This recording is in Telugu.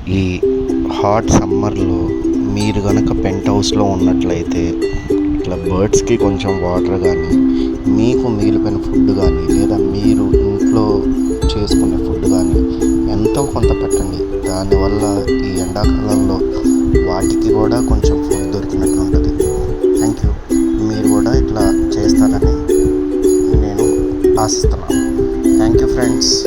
ఈ హాట్ సమ్మర్లో మీరు కనుక పెంట్ హౌస్లో ఉన్నట్లయితే ఇట్లా బర్డ్స్కి కొంచెం వాటర్ కానీ, మీకు మిగిలిపోయిన ఫుడ్ కానీ, లేదా మీరు ఇంట్లో చేసుకునే ఫుడ్ కానీ ఎంతో కొంత పెట్టండి. దానివల్ల ఈ ఎండాకాలంలో వాటికి కూడా కొంచెం ఫుడ్ దొరికినట్లు ఉంటుంది. Thank you. మీరు కూడా ఇట్లా చేస్తారని నేను ఆశిస్తున్నాను. Thank you friends.